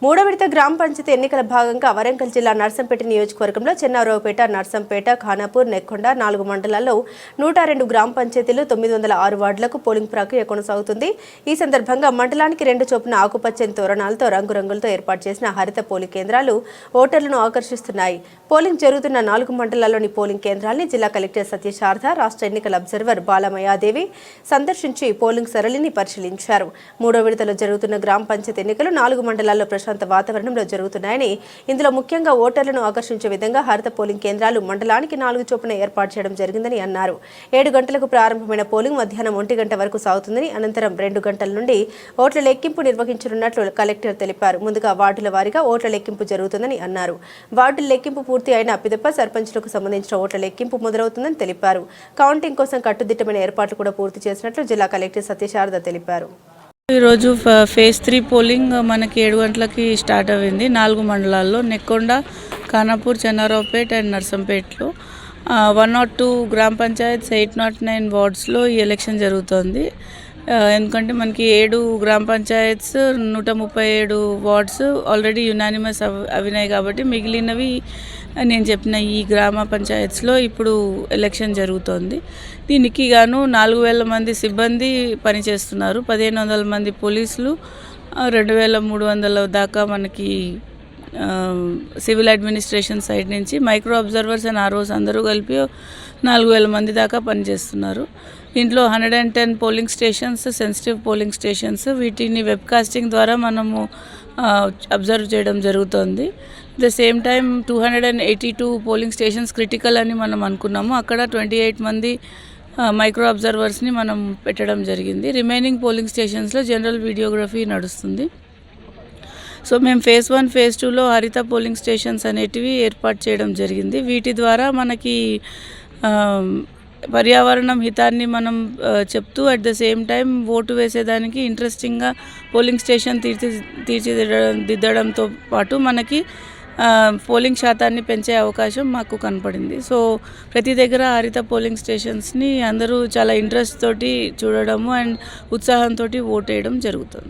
మూడో విడత గ్రామ పంచాయతీ ఎన్నికల భాగంగా వరంగల్ జిల్లా నర్సంపేట నియోజకవర్గంలో చెన్నారావుపేట, నర్సంపేట, ఖానాపూర్, నెక్కొండ 4 మండలాల్లో 102 గ్రామ పంచాయతీలు 906 వార్డులకు పోలింగ్ ప్రక్రియ కొనసాగుతుంది. ఈ సందర్భంగా మండలానికి 2 చొప్పున ఆకుపచ్చని తోరణాలతో రంగురంగులతో ఏర్పాటు చేసిన హరిత పోలింగ్ కేంద్రాలు ఓటర్లను ఆకర్షిస్తున్నాయి. పోలింగ్ జరుగుతున్న 4 మండలాల్లోని పోలింగ్ కేంద్రాల్ని జిల్లా కలెక్టర్ సత్యశారద, రాష్ట్ర ఎన్నికల అబ్జర్వర్ బాలమయాదేవి సందర్శించి పోలింగ్ సరళిని పరిశీలించారు. మూడో విడతలో జరుగుతున్న గ్రామ పంచాయతీ ఎన్నికలు 4 మండలాల్లో ప్రశాంత వాతావరణంలో జరుగుతున్నాయని, ఇందులో ముఖ్యంగా ఓటర్లను ఆకర్షించే విధంగా హరిత పోలింగ్ కేంద్రాలు మండలానికి 4 చొప్పున ఏర్పాటు చేయడం జరిగిందని అన్నారు. 7 గంటలకు ప్రారంభమైన పోలింగ్ మధ్యాహ్నం 1 గంట వరకు సాగుతుందని, అనంతరం 2 గంటల నుండి ఓట్ల లెక్కింపు నిర్వహించనున్నట్లు కలెక్టర్ తెలిపారు. ముందుగా వార్డుల వారీగా ఓట్ల లెక్కింపు జరుగుతుందని అన్నారు. వార్డుల లెక్కింపు పూర్తి అయిన పిదప సర్పంచులకు సంబంధించిన ఓట్ల లెక్కింపు మొదలవుతుందని తెలిపారు. కౌంటింగ్ కోసం కట్టుదిట్టమైన ఏర్పాట్లు కూడా పూర్తి చేసినట్లు జిల్లా కలెక్టర్ సత్యశారద తెలిపారు. ఈరోజు ఫేజ్ 3 పోలింగ్ మనకి 7 గంటలకి స్టార్ట్ అయింది. 4 మండలాల్లో నెక్కొండ, ఖానాపూర్, చెన్నారావుపేట అండ్ నర్సంపేటలో 102 గ్రామ పంచాయత్స్, 809 వార్డ్స్లో ఈ ఎలక్షన్ జరుగుతుంది. ఎందుకంటే మనకి 7 గ్రామ పంచాయత్స్, 137 వార్డ్స్ ఆల్రెడీ యునానిమస్ అవినాయి కాబట్టి మిగిలినవి నేను చెప్పిన ఈ గ్రామ పంచాయత్స్లో ఇప్పుడు ఎలక్షన్ జరుగుతోంది. దీనికి గాను 4000 మంది సిబ్బంది పనిచేస్తున్నారు. 1500 మంది పోలీసులు, 2300 దాకా మనకి సివిల్ అడ్మినిస్ట్రేషన్ సైడ్ నుంచి మైక్రో అబ్జర్వర్స్ అండ్ ఆర్ఓస్ అందరూ కలిపి 4000 మంది దాకా పనిచేస్తున్నారు. దీంట్లో 110 polling stations, sensitive polling stations, వీటిని వెబ్కాస్టింగ్ ద్వారా మనము అబ్జర్వ్ చేయడం జరుగుతుంది. The same time 282 polling stations critical అని మనం అనుకున్నాము. అక్కడ 28 మంది మైక్రో అబ్జర్వర్స్ని మనం పెట్టడం జరిగింది. రిమైనింగ్ పోలింగ్ స్టేషన్స్లో జనరల్ వీడియోగ్రఫీ నడుస్తుంది. సో మేము ఫేజ్ 1, ఫేజ్ 2లో హరిత పోలింగ్ స్టేషన్స్ అనేటివి ఏర్పాటు చేయడం జరిగింది. వీటి ద్వారా మనకి పర్యావరణం హితాన్ని మనం చెప్తూ at the same time vote వేసేదానికి ఇంట్రెస్టింగ్గా పోలింగ్ స్టేషన్ తీర్చిదిద్దడంతో పాటు మనకి పోలింగ్ శాతాన్ని పెంచే అవకాశం మాకు కనపడింది. సో ప్రతి దగ్గర హరిత పోలింగ్ స్టేషన్స్ని అందరూ చాలా ఇంట్రెస్ట్ తోటి చూడడము అండ్ ఉత్సాహంతో ఓటు వేయడం జరుగుతుంది.